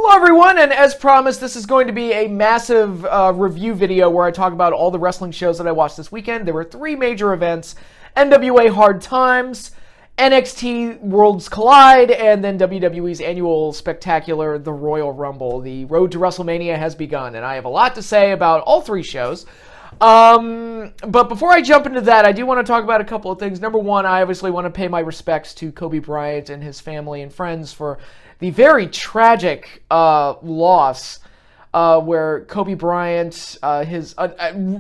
Hello everyone, and as promised, this is going to be a massive review video where I talk about all the wrestling shows that I watched this weekend. There were three major events: NWA Hard Times, NXT Worlds Collide, and then WWE's annual spectacular, the Royal Rumble. The road to WrestleMania has begun, and I have a lot to say about all three shows. But before I jump into that, I do want to talk about a couple of things. Number one, I obviously want to pay my respects to Kobe Bryant and his family and friends for the very tragic loss where Kobe Bryant, his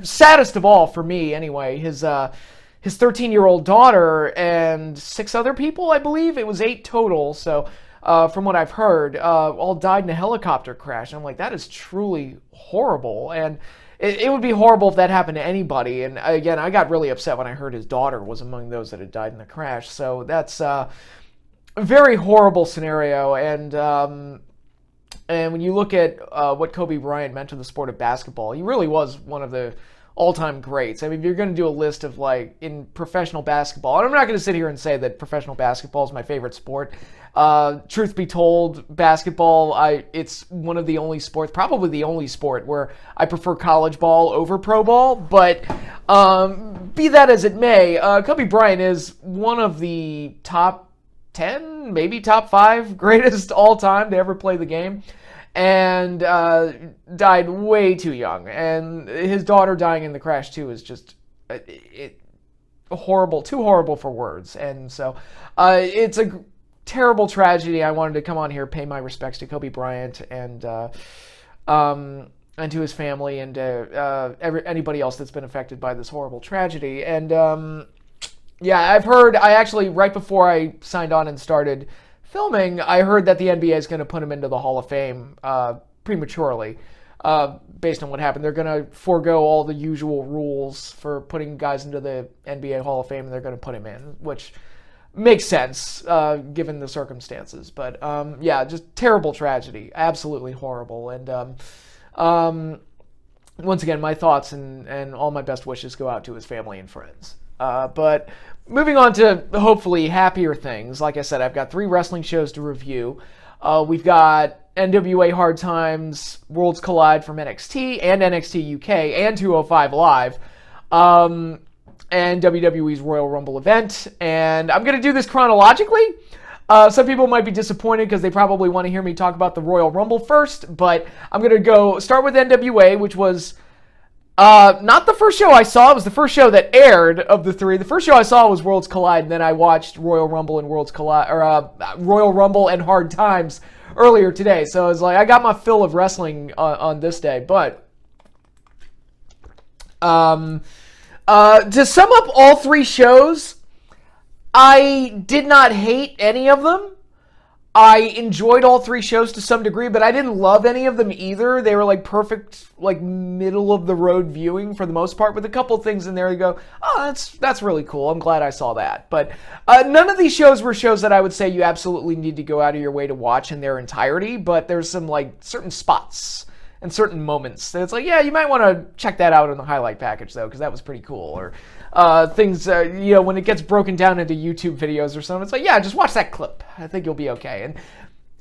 saddest of all for me anyway, his 13-year-old daughter and 6 other people, I believe. It was 8 total, so from what I've heard, all died in a helicopter crash. I'm like, that is truly horrible, and it would be horrible if that happened to anybody. And again, I got really upset when I heard his daughter was among those that had died in the crash, so that's a very horrible scenario. And when you look at what Kobe Bryant meant to the sport of basketball, he really was one of the all-time greats. I mean, if you're going to do a list of, like, in professional basketball, and I'm not going to sit here and say that professional basketball is my favorite sport. Truth be told, basketball, it's one of the only sports, probably the only sport, where I prefer college ball over pro ball. But be that as it may, Kobe Bryant is one of the top 10, maybe top 5 greatest all-time to ever play the game. And died way too young. And his daughter dying in the crash, too, is just horrible, too horrible for words. And so it's a terrible tragedy. I wanted to come on here, pay my respects to Kobe Bryant and to his family and anybody else that's been affected by this horrible tragedy. And yeah, I've heard, right before I signed on and started filming, I heard that the NBA is going to put him into the Hall of Fame prematurely based on what happened. They're going to forego all the usual rules for putting guys into the NBA Hall of Fame, and they're going to put him in, which makes sense given the circumstances. But yeah, just terrible tragedy. Absolutely horrible. And once again, my thoughts and all my best wishes go out to his family and friends. But moving on to hopefully happier things, like I said, I've got 3 wrestling shows to review. We've got NWA Hard Times, Worlds Collide from NXT and NXT UK and 205 Live, and WWE's Royal Rumble event. And I'm going to do this chronologically. Some people might be disappointed because they probably want to hear me talk about the Royal Rumble first, but I'm going to start with NWA, which was not the first show I saw. It was the first show that aired of the 3. The first show I saw was Worlds Collide, and then I watched Royal Rumble and Royal Rumble and Hard Times earlier today. So I was like, I got my fill of wrestling on this day. But to sum up all 3 shows, I did not hate any of them. I enjoyed all 3 shows to some degree, but I didn't love any of them either. They were like perfect, like middle of the road viewing for the most part, with a couple things in there you go, oh, that's really cool. I'm glad I saw that. But none of these shows were shows that I would say you absolutely need to go out of your way to watch in their entirety, but there's some like certain spots and certain moments that it's like, yeah, you might want to check that out in the highlight package though, because that was pretty cool. Or things, when it gets broken down into YouTube videos or something, it's like, yeah, just watch that clip. I think you'll be okay.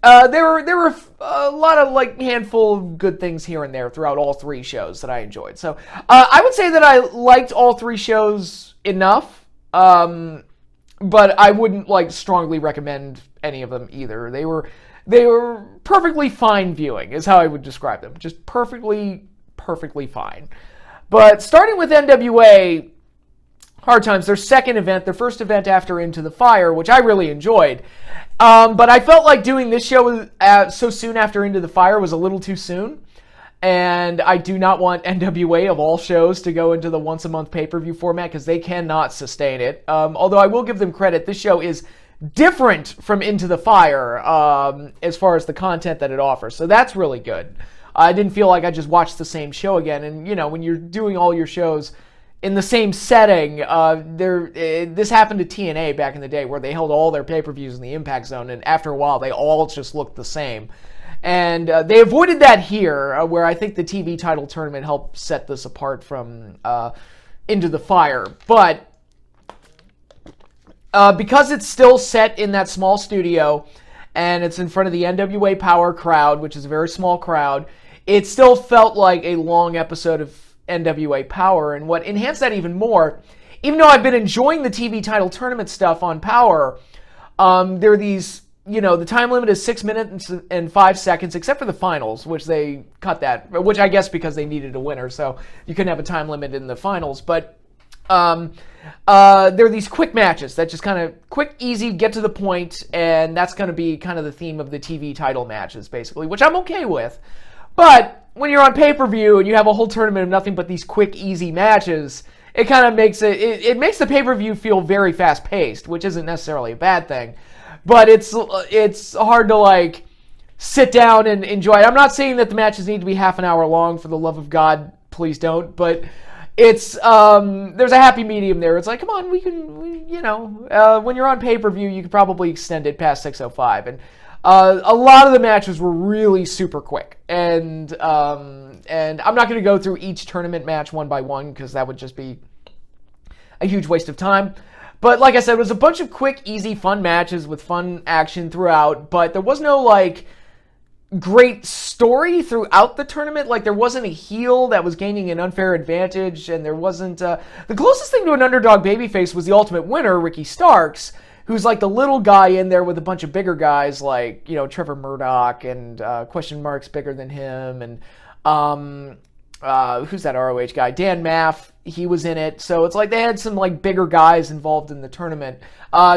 And there were a lot of like handful of good things here and there throughout all 3 shows that I enjoyed. So I would say that I liked all 3 shows enough, but I wouldn't like strongly recommend any of them either. They were perfectly fine viewing, is how I would describe them. Just perfectly fine. But starting with NWA Hard Times, their second event, their first event after Into the Fire, which I really enjoyed. But I felt like doing this show so soon after Into the Fire was a little too soon. And I do not want NWA, of all shows, to go into the once-a-month pay-per-view format because they cannot sustain it. Although I will give them credit, this show is different from Into the Fire as far as the content that it offers. So that's really good. I didn't feel like I just watched the same show again. And, when you're doing all your shows in the same setting, this happened to TNA back in the day where they held all their pay-per-views in the Impact Zone, and after a while they all just looked the same. And they avoided that here, where I think the TV title tournament helped set this apart from Into the Fire. But because it's still set in that small studio, and it's in front of the NWA Power crowd, which is a very small crowd, it still felt like a long episode of NWA Power. And what enhanced that even more, even though I've been enjoying the TV title tournament stuff on Power, there are these, the time limit is 6 minutes and 5 seconds, except for the finals, which they cut that, which I guess because they needed a winner, so you couldn't have a time limit in the finals. But there are these quick matches that just kind of quick, easy, get to the point, and that's going to be kind of the theme of the TV title matches, basically, which I'm okay with. But when you're on pay-per-view and you have a whole tournament of nothing but these quick, easy matches, it kind of makes it makes the pay-per-view feel very fast-paced, which isn't necessarily a bad thing. But it's hard to, sit down and enjoy it. I'm not saying that the matches need to be half an hour long, for the love of God, please don't. But it's there's a happy medium there. It's like, come on, when you're on pay-per-view, you could probably extend it past 6:05. And a lot of the matches were really super quick. And I'm not going to go through each tournament match one by one, because that would just be a huge waste of time. But like I said, it was a bunch of quick, easy, fun matches with fun action throughout. But there was no, great story throughout the tournament. There wasn't a heel that was gaining an unfair advantage, and there wasn't the closest thing to an underdog babyface was the Ultimate Winner, Ricky Starks, who's the little guy in there with a bunch of bigger guys Trevor Murdoch and question marks bigger than him, and who's that ROH guy? Dan Maff, he was in it. So it's they had some bigger guys involved in the tournament.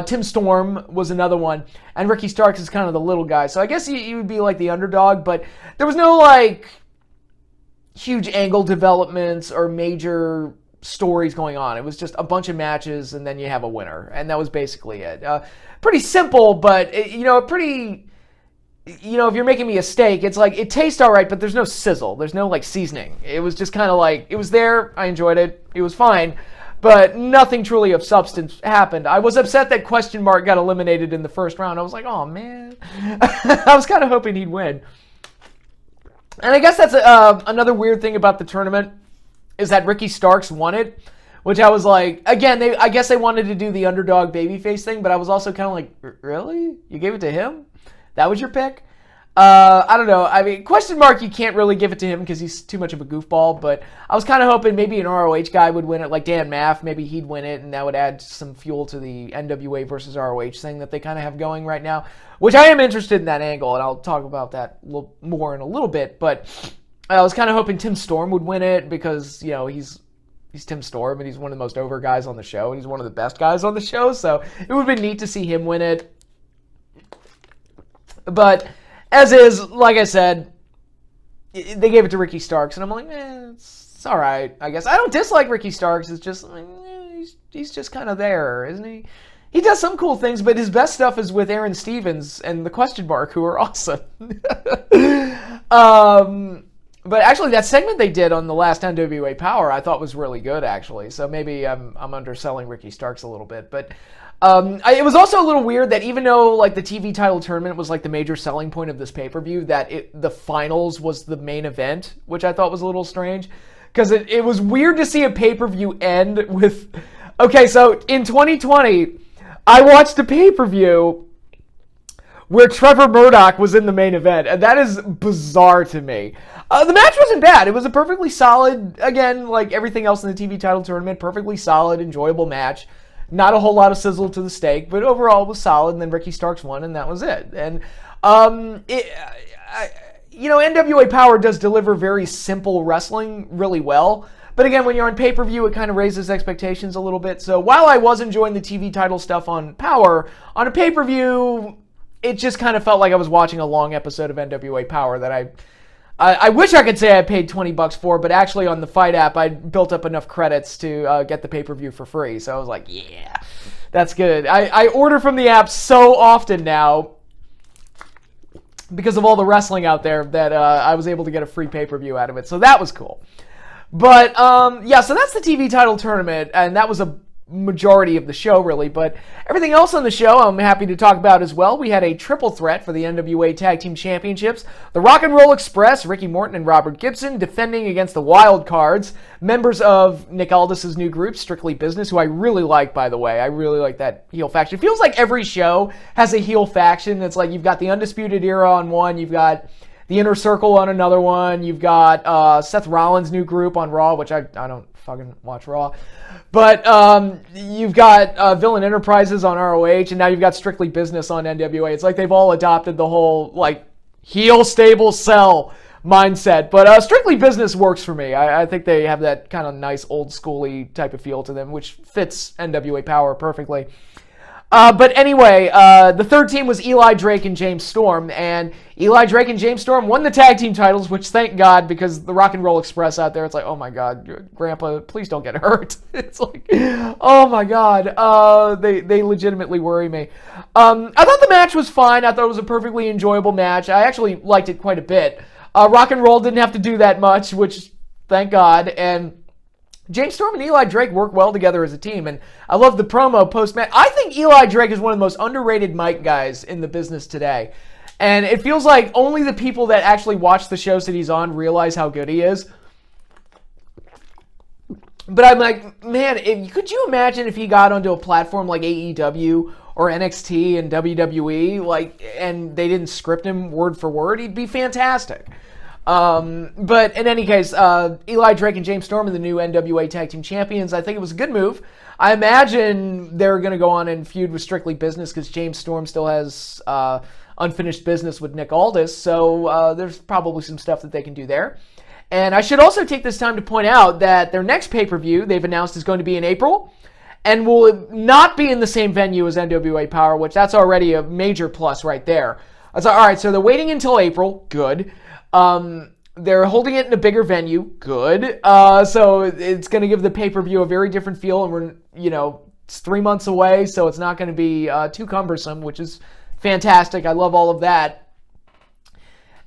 Tim Storm was another one, and Ricky Starks is kind of the little guy. So I guess you would be the underdog, but there was no huge angle developments or major stories going on. It was just a bunch of matches, and then you have a winner, and that was basically it. Pretty simple, but pretty. If you're making me a steak, it's it tastes all right, but there's no sizzle. There's no seasoning. It was just kind of it was there. I enjoyed it. It was fine, but nothing truly of substance happened. I was upset that Question Mark got eliminated in the first round. I was like, oh man. I was kind of hoping he'd win. And I guess that's another weird thing about the tournament is that Ricky Starks won it, which I was again, I guess they wanted to do the underdog babyface thing, but I was also kind of really? You gave it to him? That was your pick? I don't know. I mean, Question Mark, you can't really give it to him because he's too much of a goofball, but I was kind of hoping maybe an ROH guy would win it, like Dan Maff. Maybe he'd win it, and that would add some fuel to the NWA versus ROH thing that they kind of have going right now, which I am interested in that angle, and I'll talk about that a little more in a little bit, but I was kind of hoping Tim Storm would win it because, he's Tim Storm, and he's one of the most over guys on the show, and he's one of the best guys on the show, so it would have been neat to see him win it. But as is, like I said, they gave it to Ricky Starks, and I'm like, it's all right, I guess. I don't dislike Ricky Starks. It's just, he's just kind of there, isn't he? He does some cool things, but his best stuff is with Aaron Stevens and the Question Mark, who are awesome. But actually, that segment they did on the last NWA Power, I thought was really good, actually. So maybe I'm underselling Ricky Starks a little bit, but it was also a little weird that even though the TV title tournament was the major selling point of this pay-per-view, that the finals was the main event, which I thought was a little strange, because it was weird to see a pay-per-view end with. Okay, so in 2020, I watched a pay-per-view where Trevor Murdoch was in the main event, and that is bizarre to me. The match wasn't bad. It was a perfectly solid, again, like everything else in the TV title tournament, perfectly solid, enjoyable match. Not a whole lot of sizzle to the steak, but overall it was solid, and then Ricky Starks won, and that was it. And, NWA Power does deliver very simple wrestling really well, but again, when you're on pay-per-view, it kind of raises expectations a little bit. So while I was enjoying the TV title stuff on Power, on a pay-per-view, it just kind of felt like I was watching a long episode of NWA Power that I wish I could say I paid $20 for, but actually on the Fight app, I built up enough credits to get the pay-per-view for free. So I was like, yeah, that's good. I order from the app so often now because of all the wrestling out there that I was able to get a free pay-per-view out of it. So that was cool. But, so that's the TV title tournament, and that was a majority of the show, really. But everything else on the show, I'm happy to talk about as well. We had a triple threat for the NWA Tag Team Championships. The Rock and Roll Express, Ricky Morton and Robert Gibson, defending against the Wild Cards, members of Nick Aldis' new group, Strictly Business, who I really like, by the way. I really like that heel faction. It feels like every show has a heel faction. It's like you've got the Undisputed Era on one, you've got the Inner Circle on another one, you've got Seth Rollins' new group on Raw, which I don't fucking watch Raw. But you've got Villain Enterprises on ROH, and now you've got Strictly Business on NWA. It's like they've all adopted the whole, like, heel, stable, sell mindset. But Strictly Business works for me. I think they have that kind of nice, old-schooly type of feel to them, which fits NWA Power perfectly. But anyway, the third team was Eli Drake and James Storm, and Eli Drake and James Storm won the tag team titles, which thank God, because the Rock and Roll Express out there, it's like, oh my God, Grandpa, please don't get hurt. It's like, oh my God, they legitimately worry me. I thought the match was fine. I thought it was a perfectly enjoyable match. I actually liked it quite a bit. Rock and Roll didn't have to do that much, which thank God, and James Storm and Eli Drake work well together as a team, and I love the promo post-match. I think Eli Drake is one of the most underrated mic guys in the business today, and it feels like only the people that actually watch the shows that he's on realize how good he is. But I'm like, man, could you imagine if he got onto a platform like AEW or NXT and WWE, and they didn't script him word for word? He'd be fantastic. But in any case, Eli Drake and James Storm are the new NWA Tag Team Champions. I think it was a good move. I imagine they're going to go on and feud with Strictly Business because James Storm still has unfinished business with Nick Aldis, so there's probably some stuff that they can do there. And I should also take this time to point out that their next pay-per-view they've announced is going to be in April and will not be in the same venue as NWA Power, which that's already a major plus right there. I was like, all right, so they're waiting until April. Good. They're holding it in a bigger venue. Good. So it's going to give the pay-per-view a very different feel, and we're, it's 3 months away, so it's not going to be too cumbersome, which is fantastic. I love all of that.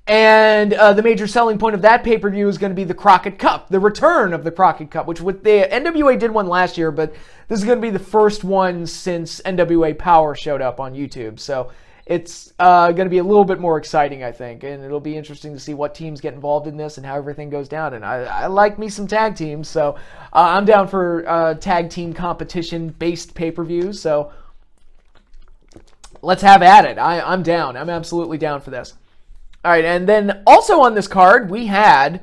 And the major selling point of that pay-per-view is going to be the Crockett Cup, the return of the Crockett Cup, which with the NWA did one last year, but this is going to be the first one since NWA Power showed up on YouTube. So it's going to be a little bit more exciting, I think, and it'll be interesting to see what teams get involved in this and how everything goes down. And I like me some tag teams, so I'm down for tag team competition-based pay-per-views, so let's have at it. I'm down. I'm absolutely down for this. All right, and then also on this card, we had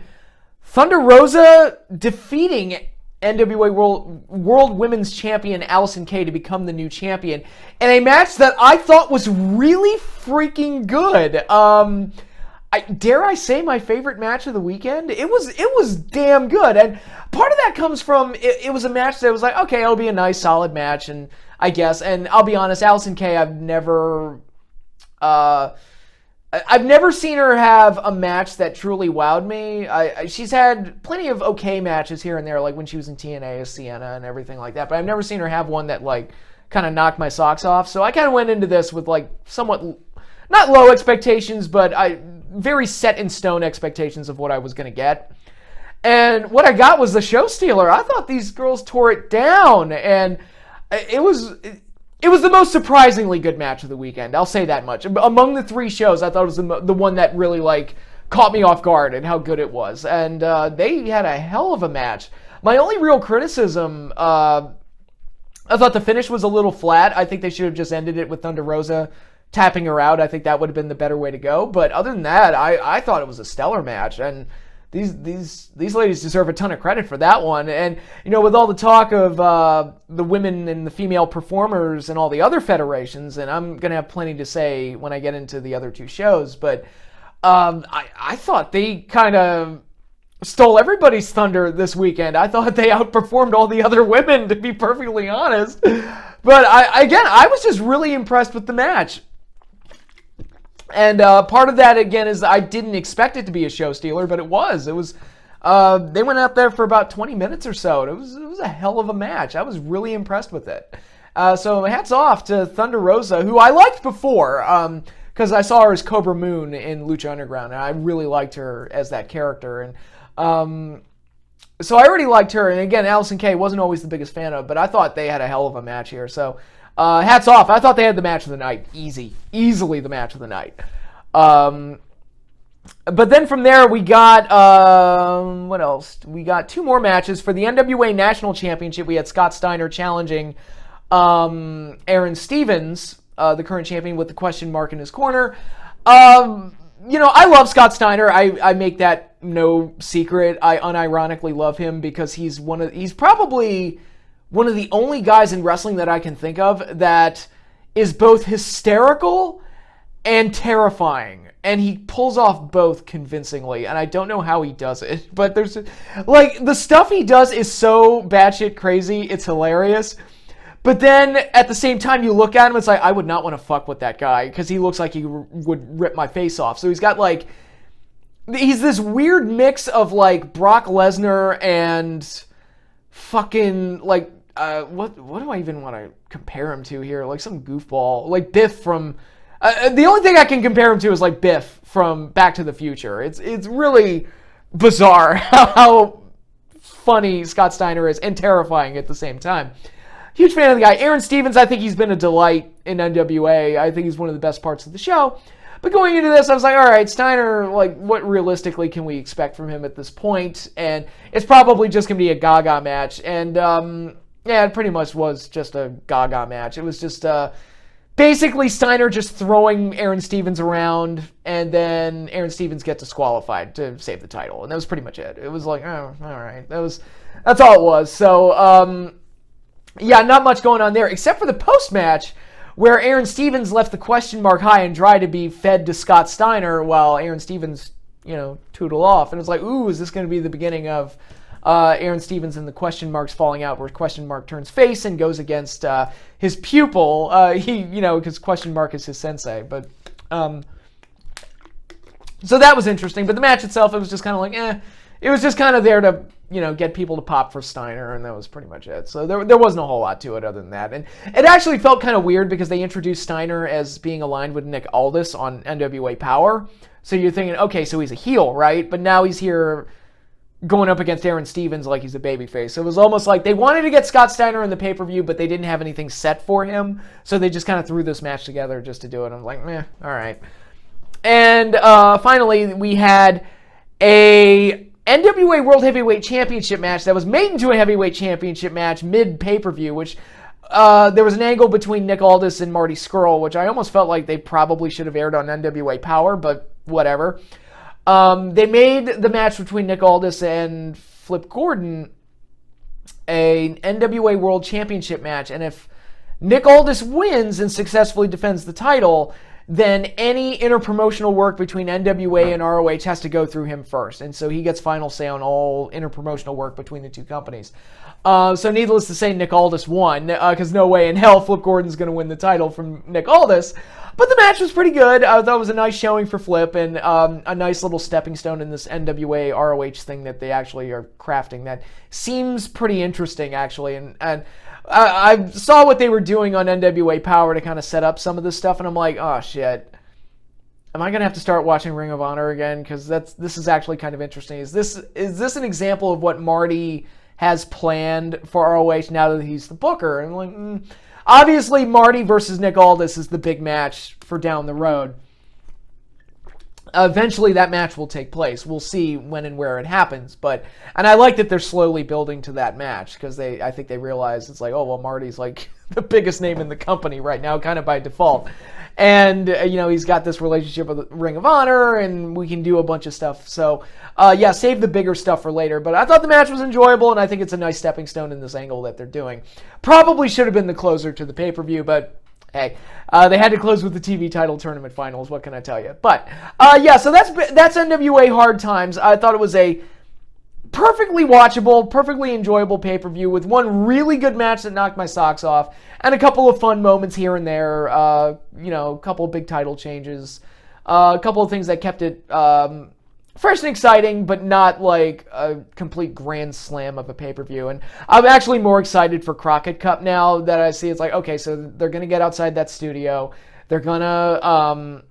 Thunder Rosa defeating NWA World Women's Champion Allison Kay to become the new champion in a match that I thought was really freaking good. Dare I say my favorite match of the weekend? It was damn good, and part of that comes from it was a match that was like, okay, it'll be a nice solid match, and I guess, and I'll be honest, Allison Kay, I've never seen her have a match that truly wowed me. She's had plenty of okay matches here and there, like when she was in TNA as Sienna and everything like that, but I've never seen her have one that kind of knocked my socks off. So I kind of went into this with somewhat, not low expectations, but very set in stone expectations of what I was going to get. And what I got was the show stealer. I thought these girls tore it down, and it was the most surprisingly good match of the weekend. I'll say that much. Among the three shows, I thought it was the one that really caught me off guard and how good it was. And they had a hell of a match. My only real criticism, I thought the finish was a little flat. I think they should have just ended it with Thunder Rosa tapping her out. I think that would have been the better way to go. But other than that, I thought it was a stellar match. And these ladies deserve a ton of credit for that one. And, with all the talk of the women and the female performers and all the other federations, and I'm going to have plenty to say when I get into the other two shows, but I thought they kind of stole everybody's thunder this weekend. I thought they outperformed all the other women, to be perfectly honest. But I was just really impressed with the match. And part of that, again, is I didn't expect it to be a show stealer, but it was. It was. They went out there for about 20 minutes or so. And it was a hell of a match. I was really impressed with it. So hats off to Thunder Rosa, who I liked before, because I saw her as Cobra Moon in Lucha Underground, and I really liked her as that character. And So I already liked her, and again, Allison Kay wasn't always the biggest fan of, but I thought they had a hell of a match here. So hats off. I thought they had the match of the night. Easily the match of the night. But then from there, we got, what else? We got two more matches. For the NWA National Championship, we had Scott Steiner challenging Aaron Stevens, the current champion, with the question mark in his corner. I love Scott Steiner. I make that no secret. I unironically love him because he's probably one of the only guys in wrestling that I can think of that is both hysterical and terrifying. And he pulls off both convincingly, and I don't know how he does it. But there's, the stuff he does is so batshit crazy, it's hilarious. But then, at the same time, you look at him, it's like, I would not want to fuck with that guy, because he looks like he would rip my face off. So he's got, he's this weird mix of, Brock Lesnar and fucking, what do I even want to compare him to here? Some goofball, Biff from... the only thing I can compare him to is Biff from Back to the Future. It's really bizarre how funny Scott Steiner is and terrifying at the same time. Huge fan of the guy. Aaron Stevens, I think he's been a delight in NWA. I think he's one of the best parts of the show. But going into this, I was like, all right, Steiner, what realistically can we expect from him at this point? And it's probably just going to be a Gaga match. And, it pretty much was just a Gaga match. It was just... basically, Steiner just throwing Aaron Stevens around, and then Aaron Stevens gets disqualified to save the title, and that was pretty much it. It was like, oh, all right, that's all it was. So, not much going on there, except for the post-match, where Aaron Stevens left the question mark high and dry to be fed to Scott Steiner, while Aaron Stevens, tootled off, and it was like, ooh, is this going to be the beginning of Aaron Stevens and the question marks falling out, where question mark turns face and goes against his pupil. Because question mark is his sensei. But so that was interesting. But the match itself, it was just kind of It was just kind of there to get people to pop for Steiner, and that was pretty much it. So there wasn't a whole lot to it other than that. And it actually felt kind of weird because they introduced Steiner as being aligned with Nick Aldis on NWA Power. So you're thinking, okay, so he's a heel, right? But now he's here going up against Aaron Stevens like he's a babyface. So it was almost like they wanted to get Scott Steiner in the pay-per-view, but they didn't have anything set for him. So they just kind of threw this match together just to do it. I'm like, meh, all right. And finally, we had a NWA World Heavyweight Championship match that was made into a heavyweight championship match mid-pay-per-view, which there was an angle between Nick Aldis and Marty Scurll, which I almost felt like they probably should have aired on NWA Power, but whatever. They made the match between Nick Aldis and Flip Gordon an NWA World Championship match, and if Nick Aldis wins and successfully defends the title, then any interpromotional work between NWA and ROH has to go through him first, and so he gets final say on all interpromotional work between the two companies. So needless to say, Nick Aldis won, because no way in hell Flip Gordon's going to win the title from Nick Aldis. But the match was pretty good. I thought it was a nice showing for Flip, and a nice little stepping stone in this NWA ROH thing that they actually are crafting that seems pretty interesting, actually. And I saw what they were doing on NWA Power to kind of set up some of this stuff, and I'm like, oh, shit. Am I going to have to start watching Ring of Honor again? Because this is actually kind of interesting. Is this an example of what Marty has planned for ROH now that he's the booker? And I'm like, obviously, Marty versus Nick Aldis is the big match for down the road. Eventually, that match will take place. We'll see when and where it happens. And I like that they're slowly building to that match, because I think they realize it's like, oh, well, Marty's like the biggest name in the company right now, kind of by default. And, he's got this relationship with Ring of Honor, and we can do a bunch of stuff. So, save the bigger stuff for later. But I thought the match was enjoyable, and I think it's a nice stepping stone in this angle that they're doing. Probably should have been the closer to the pay-per-view, but hey, they had to close with the TV title tournament finals. What can I tell you? But, so that's NWA Hard Times. I thought it was a perfectly watchable, perfectly enjoyable pay-per-view with one really good match that knocked my socks off, and a couple of fun moments here and there, a couple of big title changes, a couple of things that kept it fresh and exciting, but not like a complete grand slam of a pay-per-view. And I'm actually more excited for Crockett Cup now that I see it's like, okay, so they're going to get outside that studio. They're going to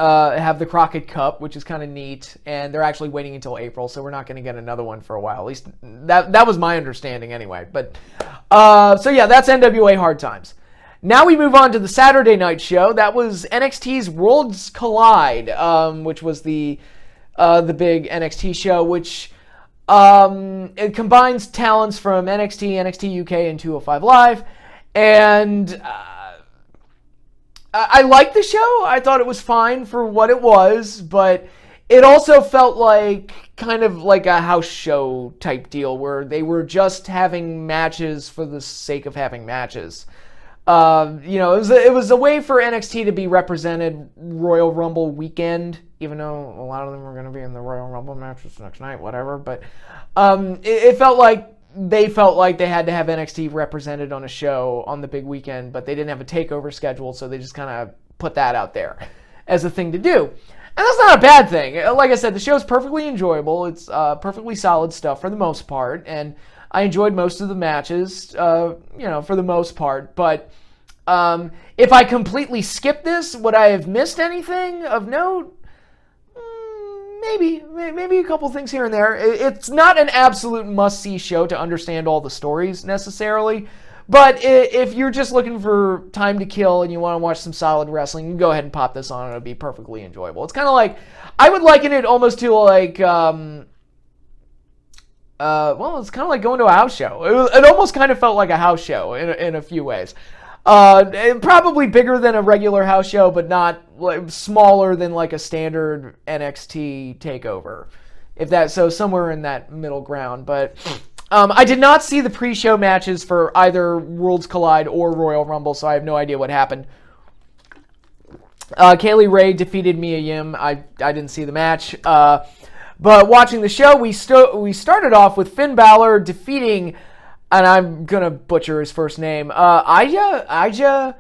have the Crockett Cup, which is kind of neat, and they're actually waiting until April, so we're not going to get another one for a while. At least that was my understanding anyway. But so yeah, that's NWA Hard Times. Now we move on to the Saturday night show. That was NXT's Worlds Collide, which was the big NXT show, which it combines talents from NXT, NXT UK, and 205 Live, and I liked the show. I thought it was fine for what it was, but it also felt like kind of like a house show type deal where they were just having matches for the sake of having matches. It was a way for NXT to be represented Royal Rumble weekend, even though a lot of them were going to be in the Royal Rumble matches next night, whatever. But it felt like they had to have NXT represented on a show on the big weekend, but they didn't have a takeover schedule, so they just kind of put that out there as a thing to do. And that's not a bad thing. Like I said, the show's perfectly enjoyable. It's perfectly solid stuff for the most part, and I enjoyed most of the matches, for the most part. But if I completely skip this, would I have missed anything of note? Maybe a couple things here and there. It's not an absolute must-see show to understand all the stories necessarily, but if you're just looking for time to kill and you want to watch some solid wrestling, you can go ahead and pop this on. It'll be perfectly enjoyable. It's kind of like, I would liken it almost to like, it's kind of like going to a house show. It almost kind of felt like a house show in a few ways. Probably bigger than a regular house show, but not like smaller than like a standard NXT takeover. So somewhere in that middle ground. But I did not see the pre-show matches for either Worlds Collide or Royal Rumble, so I have no idea what happened. Kaylee Ray defeated Mia Yim. I didn't see the match. But watching the show, we started off with Finn Balor defeating, and I'm going to butcher his first name, Ilja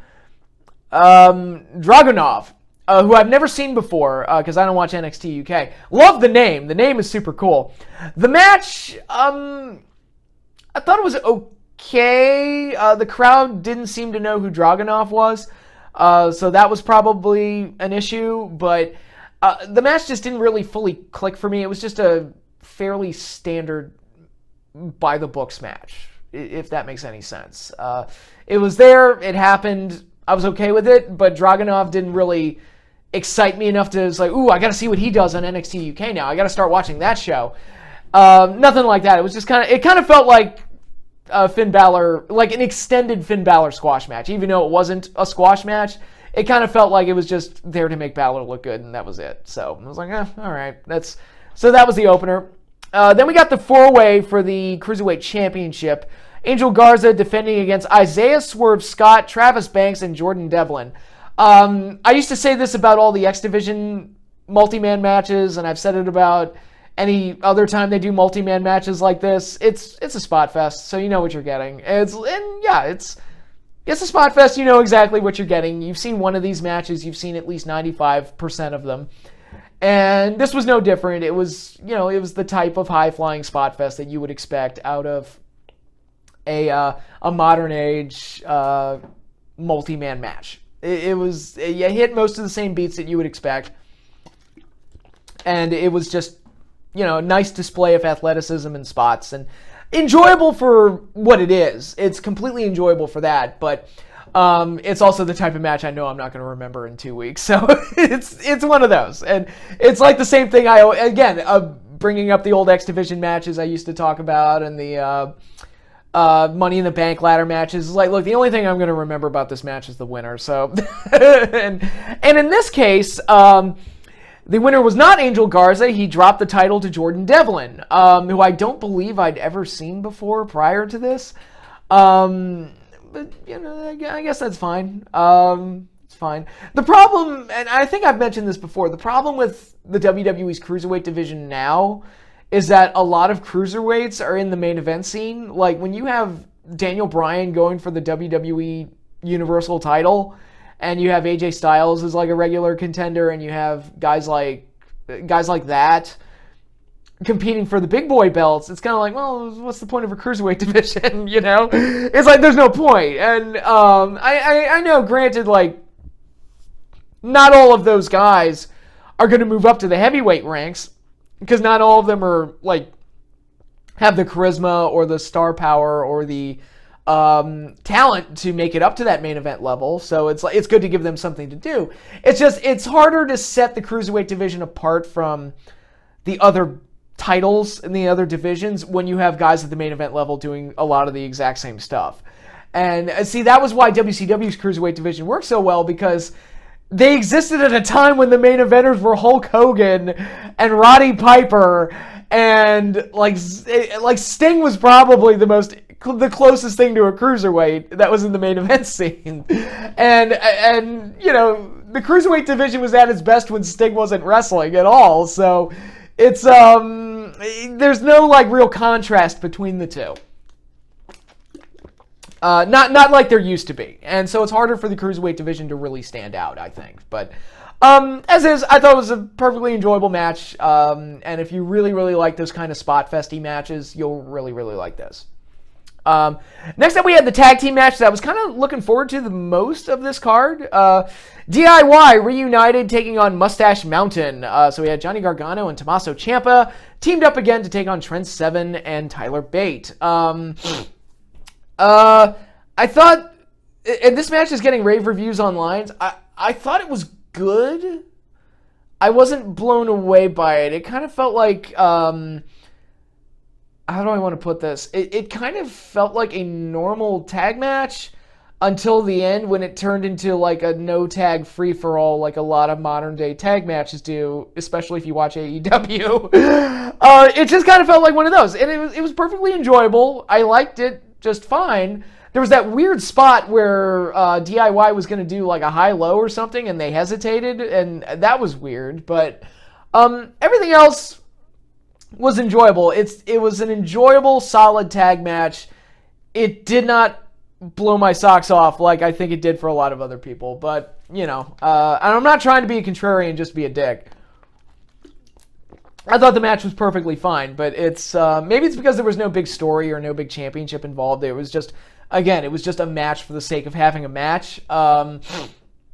Dragunov, who I've never seen before because I don't watch NXT UK. Love the name. The name is super cool. The match, I thought it was okay. The crowd didn't seem to know who Dragunov was, so that was probably an issue, but the match just didn't really fully click for me. It was just a fairly standard by-the-books match, if that makes any sense. It was there, it happened, I was okay with it, but Dragunov didn't really excite me enough to, like, ooh, I gotta see what he does on NXT UK now. I gotta start watching that show. Nothing like that. It was just it kind of felt like Finn Balor, like an extended Finn Balor squash match. Even though it wasn't a squash match, it kind of felt like it was just there to make Balor look good, and that was it. So I was like, all right. So that was the opener. Then we got the four-way for the Cruiserweight Championship. Angel Garza defending against Isaiah Swerve Scott, Travis Banks, and Jordan Devlin. I used to say this about all the X Division multi-man matches, and I've said it about any other time they do multi-man matches like this. It's a spot fest, so you know what you're getting. It's a spot fest. You know exactly what you're getting. You've seen one of these matches. You've seen at least 95% of them. And this was no different. It was the type of high-flying spot fest that you would expect out of a modern age multi-man match. You hit most of the same beats that you would expect, and it was just a nice display of athleticism and spots, and enjoyable for what it is. It's completely enjoyable for that, but it's also the type of match I know I'm not going to remember in 2 weeks. So it's one of those, and it's like the same thing. Bringing up the old X Division matches I used to talk about, and the Money in the Bank ladder matches. Like, look, the only thing I'm going to remember about this match is the winner. So, and in this case, the winner was not Angel Garza. He dropped the title to Jordan Devlin, who I don't believe I'd ever seen before prior to this. But I guess that's fine. It's fine. The problem, and I think I've mentioned this before, the problem with the WWE's Cruiserweight division now is that a lot of cruiserweights are in the main event scene. Like, when you have Daniel Bryan going for the WWE Universal title, and you have AJ Styles as like a regular contender, and you have guys like that competing for the big boy belts, it's kind of like, well, what's the point of a cruiserweight division? It's like there's no point. And I know, granted, like, not all of those guys are going to move up to the heavyweight ranks, because not all of them are like have the charisma or the star power or the talent to make it up to that main event level. So it's good to give them something to do. It's harder to set the cruiserweight division apart from the other titles in the other divisions when you have guys at the main event level doing a lot of the exact same stuff. And see, that was why WCW's cruiserweight division worked so well, because they existed at a time when the main eventers were Hulk Hogan and Roddy Piper, and like Sting was probably the closest thing to a cruiserweight that was in the main event scene. And you know, the cruiserweight division was at its best when Sting wasn't wrestling at all. So it's there's no like real contrast between the two. Not like there used to be. And so it's harder for the cruiserweight division to really stand out, I think. But as is, I thought it was a perfectly enjoyable match. And if you really, really like those kind of spot festy matches, you'll really, really like this. Next up, we had the tag team match that I was kind of looking forward to the most of this card. DIY reunited, taking on Mustache Mountain. So we had Johnny Gargano and Tommaso Ciampa teamed up again to take on Trent Seven and Tyler Bate. I thought, and this match is getting rave reviews online. I thought it was good. I wasn't blown away by it. It kind of felt like, how do I want to put this? It kind of felt like a normal tag match until the end, when it turned into like a no tag free for all, like a lot of modern day tag matches do, especially if you watch AEW. It just kind of felt like one of those, and it was perfectly enjoyable. I liked it just fine. There was that weird spot where DIY was going to do like a high-low or something, and they hesitated, and that was weird. But everything else was enjoyable. It was an enjoyable, solid tag match. It did not blow my socks off like I think it did for a lot of other people. But, you know, and I'm not trying to be a contrarian, just be a dick. I thought the match was perfectly fine, but it's maybe it's because there was no big story or no big championship involved. It was just, again, it was just a match for the sake of having a match.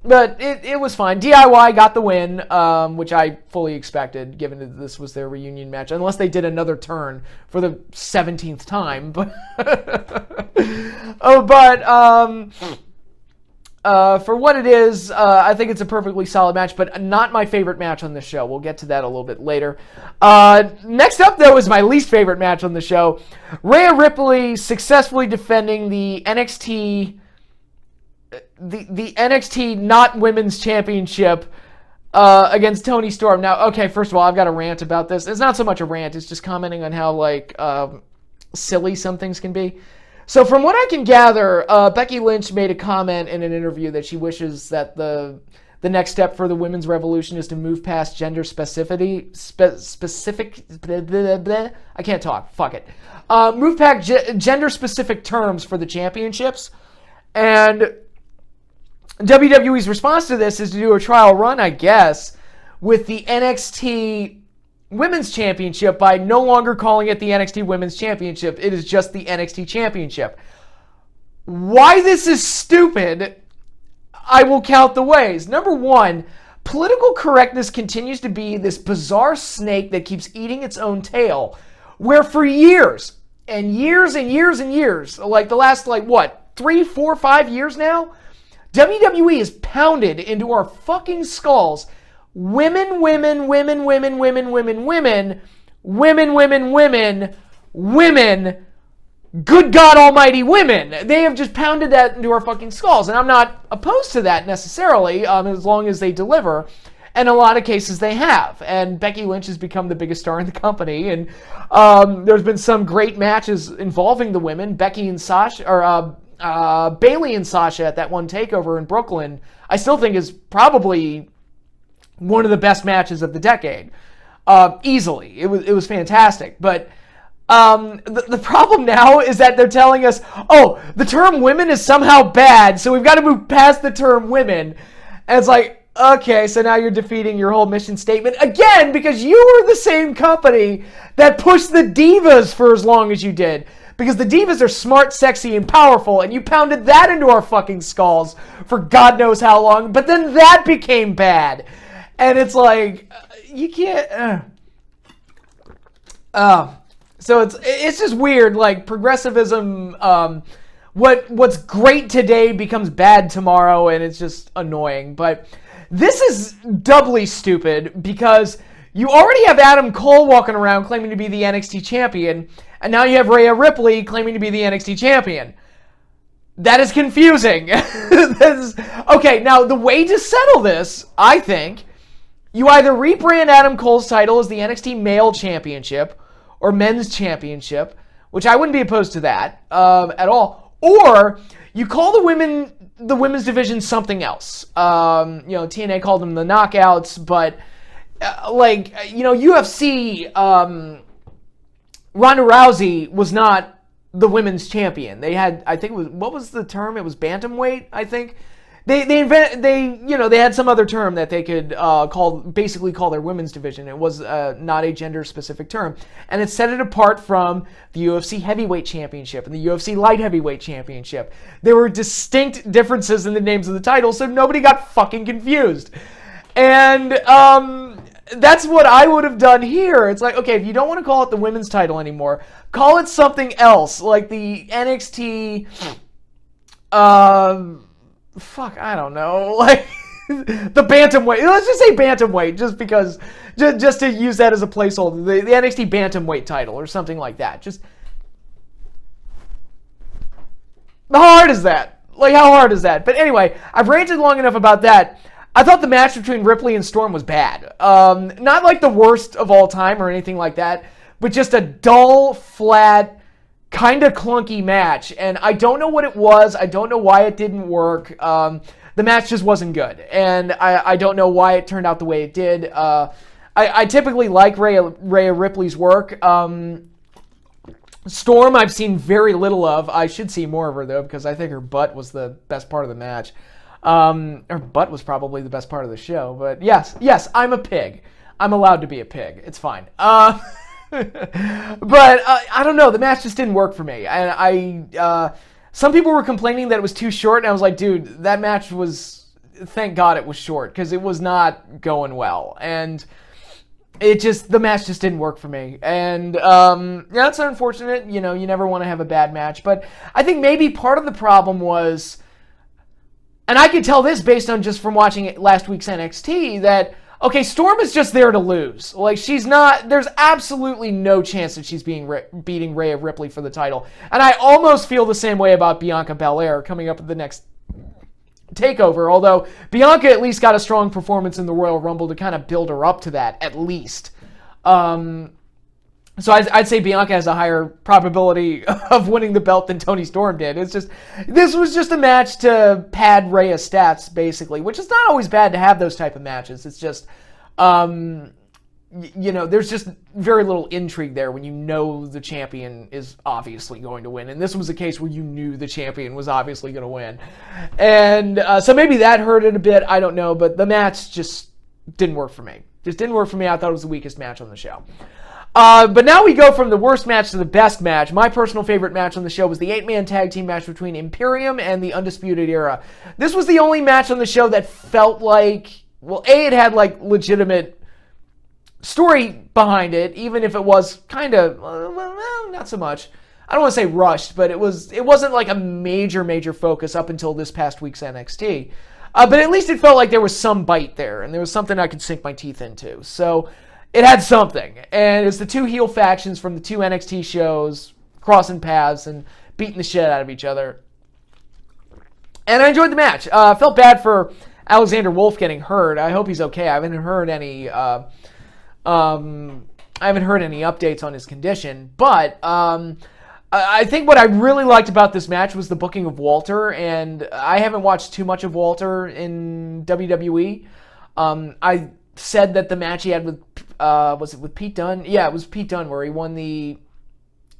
But it was fine. DIY got the win, which I fully expected, given that this was their reunion match, unless they did another turn for the 17th time. But for what it is, I think it's a perfectly solid match, but not my favorite match on the show. We'll get to that a little bit later. Next up, though, is my least favorite match on the show. Rhea Ripley successfully defending the NXT not women's championship against Toni Storm. Now, okay, first of all, I've got a rant about this. It's not so much a rant. It's just commenting on how like silly some things can be. So from what I can gather, Becky Lynch made a comment in an interview that she wishes that the next step for the women's revolution is to move past gender specificity. I can't talk. Fuck it. Move past gender-specific terms for the championships. And WWE's response to this is to do a trial run, I guess, with the NXT Women's Championship by no longer calling it the NXT Women's Championship. It is just the NXT Championship. Why this is stupid, I will count the ways. Number one, political correctness continues to be this bizarre snake that keeps eating its own tail, where for years, and years and years and years, like the last, 3, 4, 5 years now, WWE is pounded into our fucking skulls. Women, women, women, women, women, women, women, women, women, women, women, good God almighty women. They have just pounded that into our fucking skulls. And I'm not opposed to that necessarily, as long as they deliver. And in a lot of cases they have. And Becky Lynch has become the biggest star in the company. And there's been some great matches involving the women. Becky and Sasha, or Bayley and Sasha at that one takeover in Brooklyn, I still think is probably one of the best matches of the decade. Easily. It was fantastic. But the problem now is that they're telling us, oh, the term women is somehow bad, so we've got to move past the term women. And it's like, okay, so now you're defeating your whole mission statement again, because you were the same company that pushed the divas for as long as you did. Because the divas are smart, sexy, and powerful, and you pounded that into our fucking skulls for God knows how long, but then that became bad. And it's like, you can't... So it's just weird, like progressivism. What's great today becomes bad tomorrow, and it's just annoying. But this is doubly stupid because you already have Adam Cole walking around claiming to be the NXT champion, and now you have Rhea Ripley claiming to be the NXT champion. That is confusing. Okay, now the way to settle this, I think, you either rebrand Adam Cole's title as the NXT Male Championship or Men's Championship, which I wouldn't be opposed to that at all, or you call the women's division something else. TNA called them the Knockouts, but UFC, Ronda Rousey was not the women's champion. They had, I think it was, what was the term? It was bantamweight, I think. They had some other term that they could call their women's division. It was not a gender specific term, and it set it apart from the UFC Heavyweight Championship and the UFC Light Heavyweight Championship. There were distinct differences in the names of the titles, so nobody got fucking confused. And that's what I would have done here. It's like, okay, if you don't want to call it the women's title anymore, call it something else, like the NXT. I don't know, like the bantamweight. Let's just say bantamweight, just to use that as a placeholder. The NXT bantamweight title or something like that. Just how hard is that? Like, how hard is that? But anyway, I've ranted long enough about that. I thought the match between Ripley and Storm was bad. Not like the worst of all time or anything like that, but just a dull, flat, kind of clunky match, and I don't know what it was. I don't know why it didn't work. The match just wasn't good, and I don't know why it turned out the way it did. I typically like Rhea Ripley's work. Storm, I've seen very little of. I should see more of her, though, because I think her butt was the best part of the match. Her butt was probably the best part of the show, but yes, I'm a pig. I'm allowed to be a pig. It's fine. But I don't know. The match just didn't work for me. And some people were complaining that it was too short, and I was like, dude, that match was. Thank God it was short because it was not going well, and the match just didn't work for me. And that's unfortunate. You never want to have a bad match, but I think maybe part of the problem was, and I could tell this based on just from watching last week's NXT that. Okay, Storm is just there to lose. Like, she's not... There's absolutely no chance that she's beating Rhea Ripley for the title. And I almost feel the same way about Bianca Belair coming up at the next TakeOver, although Bianca at least got a strong performance in the Royal Rumble to kind of build her up to that, at least. So I'd say Bianca has a higher probability of winning the belt than Toni Storm did. This was just a match to pad Rhea's stats, basically, which is not always bad to have those type of matches. It's just, there's just very little intrigue there when you know the champion is obviously going to win. And this was a case where you knew the champion was obviously going to win. And so maybe that hurt it a bit. I don't know. But the match just didn't work for me. I thought it was the weakest match on the show. But now we go from the worst match to the best match. My personal favorite match on the show was the 8-man tag team match between Imperium and the Undisputed Era. This was the only match on the show that felt like, well, it had like legitimate story behind it, even if it was kind of, well, not so much. I don't want to say rushed, but it wasn't like a major focus up until this past week's NXT. But at least it felt like there was some bite there, and there was something I could sink my teeth into. So it had something, and it's the two heel factions from the two NXT shows crossing paths and beating the shit out of each other. And I enjoyed the match. I felt bad for Alexander Wolf getting hurt. I hope he's okay. I haven't heard any updates on his condition, but I think what I really liked about this match was the booking of Walter, and I haven't watched too much of Walter in WWE. I said that the match he had with, was it with Pete Dunne? Yeah, it was Pete Dunne where he won the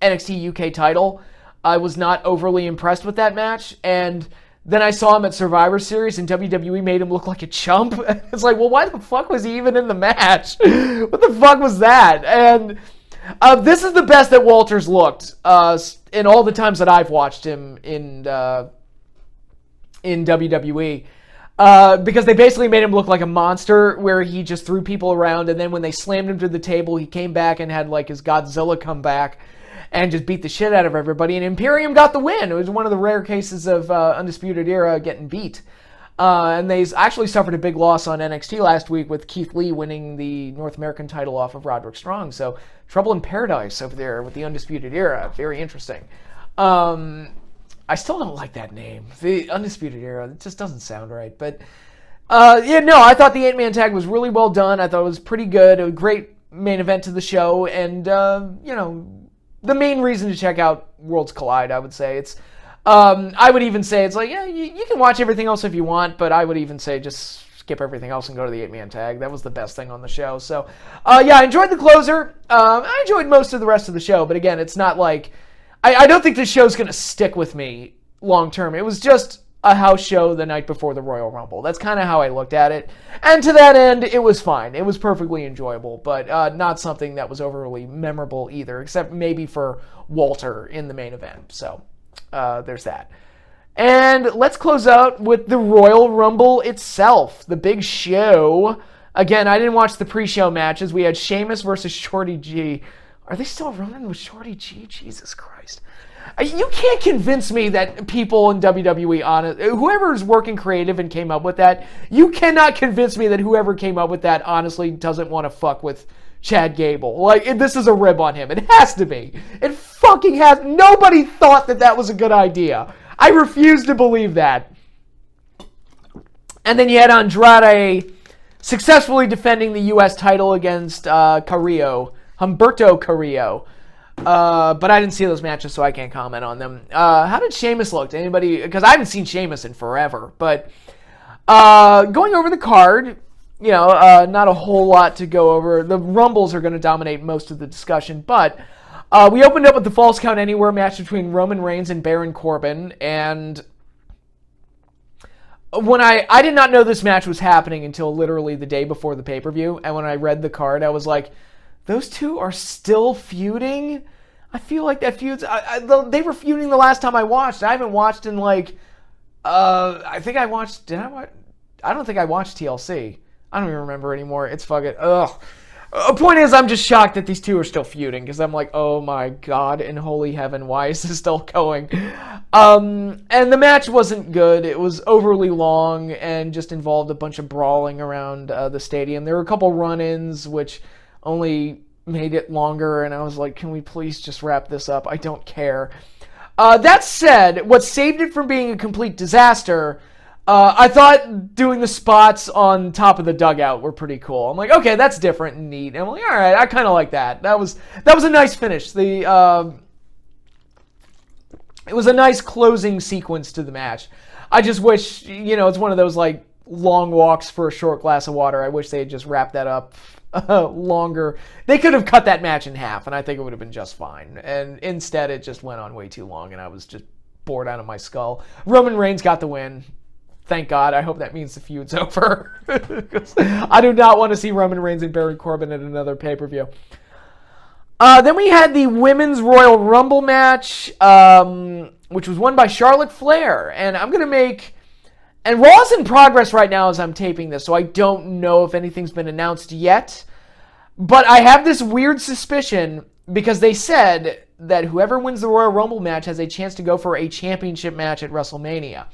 NXT UK title. I was not overly impressed with that match, and then I saw him at Survivor Series, and WWE made him look like a chump. It's like, well, why the fuck was he even in the match? What the fuck was that? And this is the best that Walter's looked in all the times that I've watched him in WWE. because they basically made him look like a monster where he just threw people around, and then when they slammed him to the table, he came back and had like his Godzilla come back and just beat the shit out of everybody, and Imperium got the win. It was one of the rare cases of Undisputed Era getting beat. And they actually suffered a big loss on NXT last week with Keith Lee winning the North American title off of Roderick Strong. So trouble in paradise over there with the Undisputed Era. Very interesting. I still don't like that name. The Undisputed Era. It just doesn't sound right. But I thought the 8-man tag was really well done. I thought it was pretty good. A great main event to the show. And, the main reason to check out Worlds Collide, I would say. It's I would even say it's like, yeah, you can watch everything else if you want, but I would even say just skip everything else and go to the 8-man tag. That was the best thing on the show. So, I enjoyed the closer. I enjoyed most of the rest of the show, but again, it's not like... I don't think this show's going to stick with me long term. It was just a house show the night before the Royal Rumble. That's kind of how I looked at it. And to that end, it was fine. It was perfectly enjoyable, but not something that was overly memorable either, except maybe for Walter in the main event. So... there's that. And let's close out with the Royal Rumble itself, the big show. Again, I didn't watch the pre-show matches. We had Sheamus versus Shorty G. Are they still running with Shorty G? Jesus Christ. You can't convince me that people in WWE, whoever is working creative and came up with that, you cannot convince me that whoever came up with that honestly doesn't want to fuck with Chad Gable. Like, this is a rib on him. It has to be. It fucking has. Nobody thought that was a good idea. I refuse to believe that. And then you had Andrade successfully defending the U.S. title against Humberto Carrillo. But I didn't see those matches, so I can't comment on them. How did Sheamus look? Anybody? Because I haven't seen Sheamus in forever. But going over the card... not a whole lot to go over. The Rumbles are going to dominate most of the discussion, but we opened up with the Falls Count Anywhere match between Roman Reigns and Baron Corbin, and when I did not know this match was happening until literally the day before the pay-per-view, and when I read the card, I was like, those two are still feuding? I feel like that feud's... they were feuding the last time I watched. I haven't watched in I think I watched... Did I watch? I don't think I watched TLC. I don't even remember anymore. It's fucking... Ugh. Point is, I'm just shocked that these two are still feuding, because I'm like, oh my god, in holy heaven, why is this still going? And the match wasn't good. It was overly long and just involved a bunch of brawling around the stadium. There were a couple run-ins, which only made it longer, and I was like, can we please just wrap this up? I don't care. That said, what saved it from being a complete disaster... I thought doing the spots on top of the dugout were pretty cool. I'm like, okay, that's different and neat. And I'm like, all right, I kind of like that. That was a nice finish. It was a nice closing sequence to the match. I just wish, it's one of those like long walks for a short glass of water. I wish they had just wrapped that up longer. They could have cut that match in half, and I think it would have been just fine. And instead, it just went on way too long, and I was just bored out of my skull. Roman Reigns got the win. Thank God. I hope that means the feud's over. I do not want to see Roman Reigns and Baron Corbin at another pay-per-view. Then we had the Women's Royal Rumble match, which was won by Charlotte Flair. And I'm going to make... And Raw's in progress right now as I'm taping this, so I don't know if anything's been announced yet. But I have this weird suspicion, because they said that whoever wins the Royal Rumble match has a chance to go for a championship match at WrestleMania.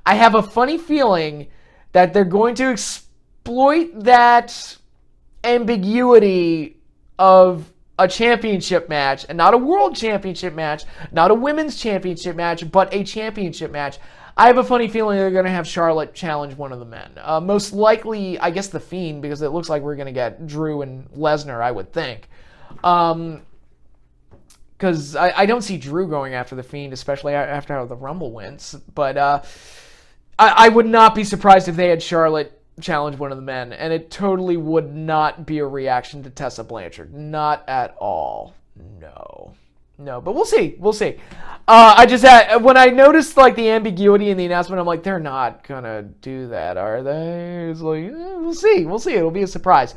I have a funny feeling that they're going to exploit that ambiguity of a championship match, and not a world championship match, not a women's championship match, but a championship match. I have a funny feeling they're going to have Charlotte challenge one of the men. Most likely, I guess, The Fiend, because it looks like we're going to get Drew and Lesnar, I would think. Because I don't see Drew going after The Fiend, especially after how the Rumble went. But... I would not be surprised if they had Charlotte challenge one of the men, and it totally would not be a reaction to Tessa Blanchard. Not at all. No, but we'll see. I just had, when I noticed like the ambiguity in the announcement, I'm like, they're not gonna do that, are they? It's like, we'll see. It'll be a surprise.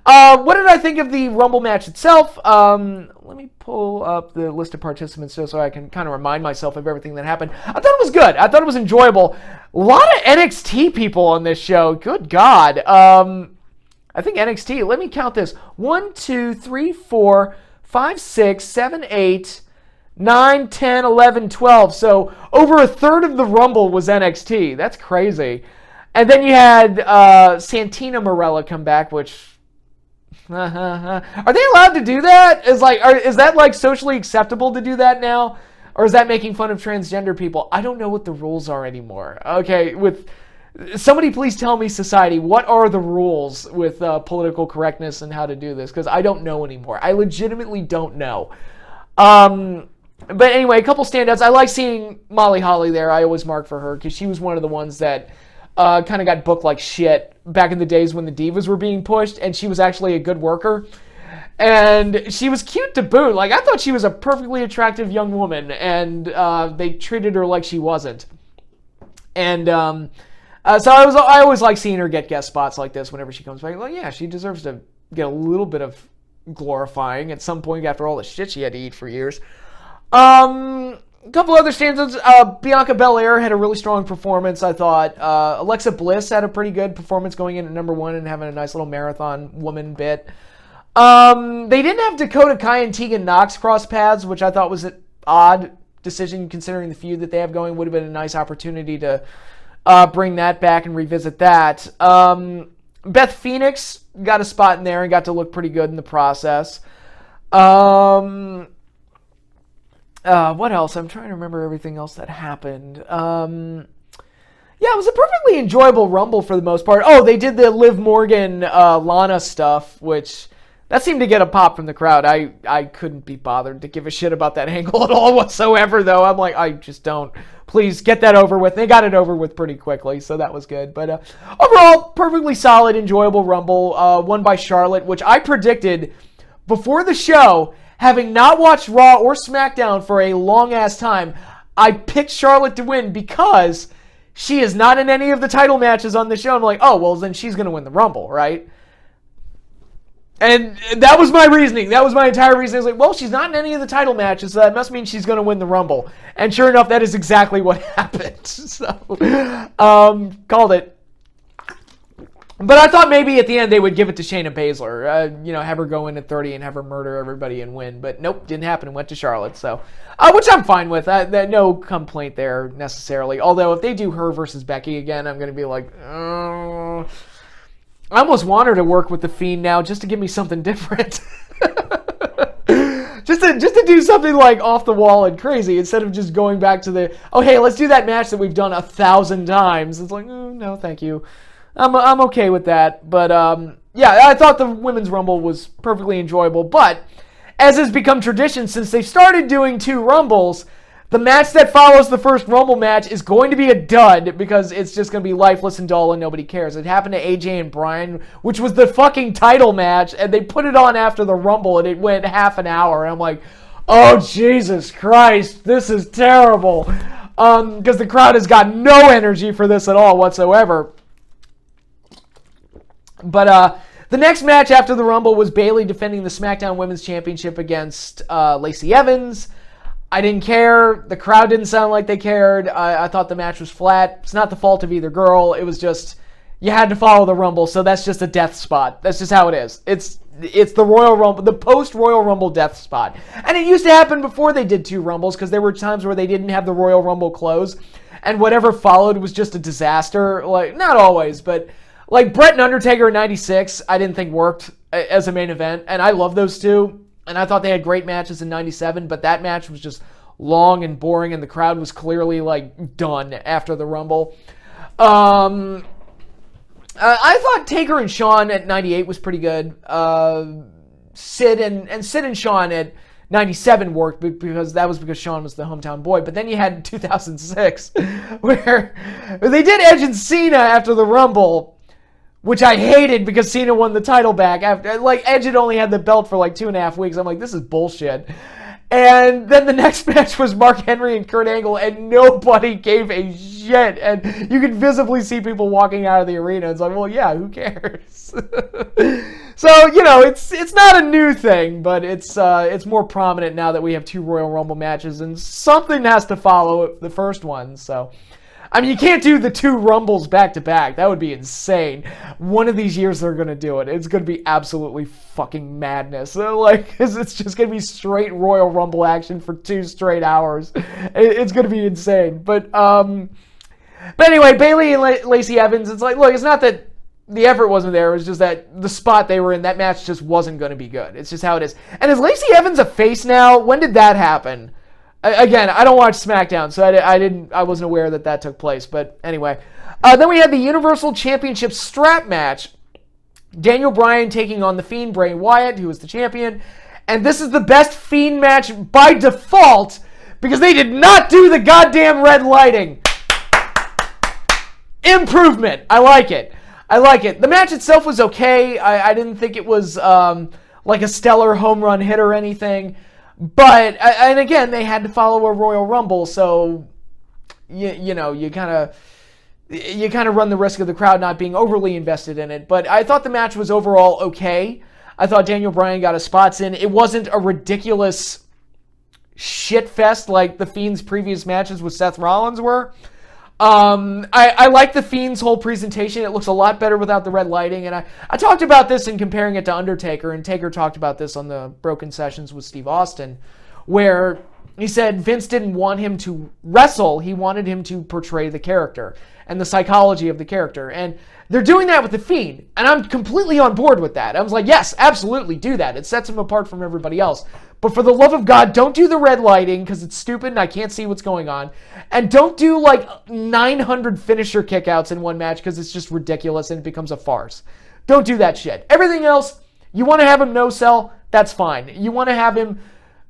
What did I think of the Rumble match itself? Let me pull up the list of participants so I can kind of remind myself of everything that happened. I thought it was good. I thought it was enjoyable. A lot of NXT people on this show. Good God. I think NXT, let me count this. 1, 2, 3, 4, 5, 6, 7, 8, 9, 10, 11, 12. So over a third of the Rumble was NXT. That's crazy. And then you had Santina Morella come back, which... Are they allowed to do that? Is that like socially acceptable to do that now? Or is that making fun of transgender people? I don't know what the rules are anymore. Okay, somebody please tell me, society, what are the rules with political correctness and how to do this? Because I don't know anymore. I legitimately don't know. But anyway, a couple standouts. I like seeing Molly Holly there. I always mark for her because she was one of the ones that kind of got booked like shit back in the days when the Divas were being pushed, and she was actually a good worker. And she was cute to boot. Like, I thought she was a perfectly attractive young woman, and they treated her like she wasn't. And so I always like seeing her get guest spots like this whenever she comes back. Like, yeah, she deserves to get a little bit of glorifying at some point after all the shit she had to eat for years. A couple other standouts. Bianca Belair had a really strong performance, I thought. Alexa Bliss had a pretty good performance going in at number 1 and having a nice little marathon woman bit. They didn't have Dakota Kai and Tegan Nox cross paths, which I thought was an odd decision considering the feud that they have going. Would have been a nice opportunity to bring that back and revisit that. Beth Phoenix got a spot in there and got to look pretty good in the process. What else? I'm trying to remember everything else that happened. Yeah, it was a perfectly enjoyable Rumble for the most part. Oh, they did the Liv Morgan, Lana stuff, which that seemed to get a pop from the crowd. I couldn't be bothered to give a shit about that angle at all whatsoever, though. I'm like, I just don't. Please get that over with. They got it over with pretty quickly, so that was good. But overall, perfectly solid, enjoyable Rumble, won by Charlotte, which I predicted before the show. Having not watched Raw or SmackDown for a long-ass time, I picked Charlotte to win because she is not in any of the title matches on the show. I'm like, oh, well, then she's going to win the Rumble, right? And that was my reasoning. That was my entire reasoning. I was like, well, she's not in any of the title matches, so that must mean she's going to win the Rumble. And sure enough, that is exactly what happened. So, called it. But I thought maybe at the end they would give it to Shayna Baszler, have her go in at 30 and have her murder everybody and win. But nope, didn't happen and went to Charlotte. So, which I'm fine with. No complaint there necessarily. Although if they do her versus Becky again, I'm going to be like, oh. I almost want her to work with The Fiend now just to give me something different. just to do something like off the wall and crazy instead of just going back to hey, let's do that match that we've done 1,000 times. It's like, no, thank you. I'm okay with that, but yeah, I thought the Women's Rumble was perfectly enjoyable, but as has become tradition since they started doing 2 Rumbles, the match that follows the first Rumble match is going to be a dud because it's just going to be lifeless and dull and nobody cares. It happened to AJ and Bryan, which was the fucking title match, and they put it on after the Rumble, and it went half an hour, and I'm like, oh, Jesus Christ, this is terrible, because the crowd has got no energy for this at all whatsoever. But the next match after the Rumble was Bayley defending the SmackDown Women's Championship against Lacey Evans. I didn't care. The crowd didn't sound like they cared. I thought the match was flat. It's not the fault of either girl. It was just, you had to follow the Rumble, so that's just a death spot. That's just how it is. It's the Royal Rumble, the post-Royal Rumble death spot. And it used to happen before they did 2 Rumbles, because there were times where they didn't have the Royal Rumble close, and whatever followed was just a disaster. Like, not always, but... Like, Bret and Undertaker in 96, I didn't think worked as a main event. And I love those two. And I thought they had great matches in 97. But that match was just long and boring. And the crowd was clearly, like, done after the Rumble. I thought Taker and Shawn at 98 was pretty good. Sid and Shawn at 97 worked because Shawn was the hometown boy. But then you had 2006 where they did Edge and Cena after the Rumble, which I hated because Cena won the title back after, like, Edge had only had the belt for like 2.5 weeks. I'm like, this is bullshit. And then the next match was Mark Henry and Kurt Angle, and nobody gave a shit, and you can visibly see people walking out of the arena. It's like, well, yeah, who cares? So, you know, it's not a new thing, but it's more prominent now that we have 2 Royal Rumble matches, and something has to follow the first one. So, I mean, you can't do the 2 Rumbles back to back. That would be insane. One of these years they're going to do it. It's going to be absolutely fucking madness. So, like, it's just going to be straight Royal Rumble action for 2 straight hours. It's going to be insane. But anyway, Bayley and Lacey Evans, it's like, look, it's not that the effort wasn't there. It was just that the spot they were in, that match just wasn't going to be good. It's just how it is. And is Lacey Evans a face now? When did that happen? Again, I don't watch SmackDown, so I wasn't aware that took place. But anyway, then we had the Universal Championship strap match. Daniel Bryan taking on the Fiend Bray Wyatt, who was the champion, and this is the best Fiend match by default because they did not do the goddamn red lighting. Improvement. I like it. The match itself was okay. I didn't think it was like a stellar home run hit or anything. But, and again, they had to follow a Royal Rumble, so, you know, you kind of run the risk of the crowd not being overly invested in it. But I thought the match was overall okay. I thought Daniel Bryan got his spots in. It wasn't a ridiculous shit fest like the Fiend's previous matches with Seth Rollins were. I like the Fiend's whole presentation. It looks a lot better without the red lighting, and I talked about this in comparing it to Undertaker, and Taker talked about this on the Broken Sessions with Steve Austin, where he said Vince didn't want him to wrestle, he wanted him to portray the character and the psychology of the character, and they're doing that with the Fiend, and I'm completely on board with that. I was like, yes, absolutely do that. It sets him apart from everybody else. But for the love of God, don't do the red lighting because it's stupid and I can't see what's going on. And don't do like 900 finisher kickouts in one match because it's just ridiculous and it becomes a farce. Don't do that shit. Everything else, you want to have him no-sell, that's fine. You want to have him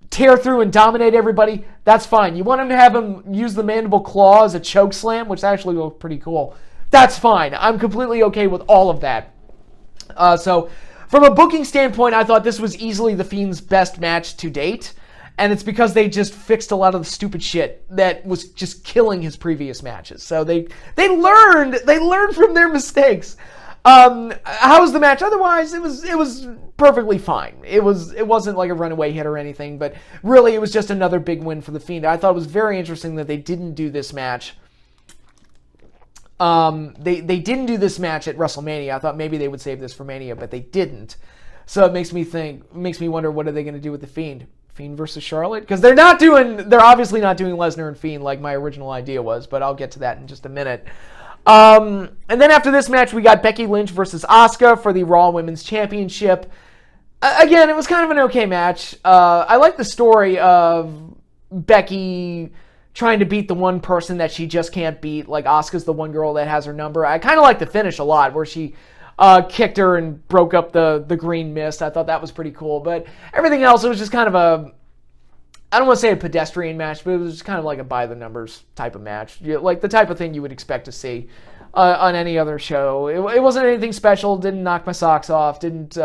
tear through and dominate everybody, that's fine. You want him to have him use the mandible claw as a choke slam, which actually looked pretty cool. That's fine. I'm completely okay with all of that. So, from a booking standpoint, I thought this was easily the Fiend's best match to date. And it's because they just fixed a lot of the stupid shit that was just killing his previous matches. So they learned from their mistakes. How was the match? Otherwise, it was perfectly fine. It wasn't like a runaway hit or anything, but really it was just another big win for the Fiend. I thought it was very interesting that they didn't do this match. They didn't do this match at WrestleMania. I thought maybe they would save this for Mania, but they didn't. So it makes me wonder, what are they going to do with the Fiend? Fiend versus Charlotte? Because they're obviously not doing Lesnar and Fiend like my original idea was, but I'll get to that in just a minute. And then after this match, we got Becky Lynch versus Asuka for the Raw Women's Championship. Again, it was kind of an okay match. I like the story of Becky trying to beat the one person that she just can't beat. Like, Asuka's the one girl that has her number. I kind of like the finish a lot, where she kicked her and broke up the green mist. I thought that was pretty cool. But everything else, it was just kind of I don't want to say a pedestrian match, but it was just kind of like a by-the-numbers type of match. Like the type of thing you would expect to see on any other show. It wasn't anything special, didn't knock my socks off, didn't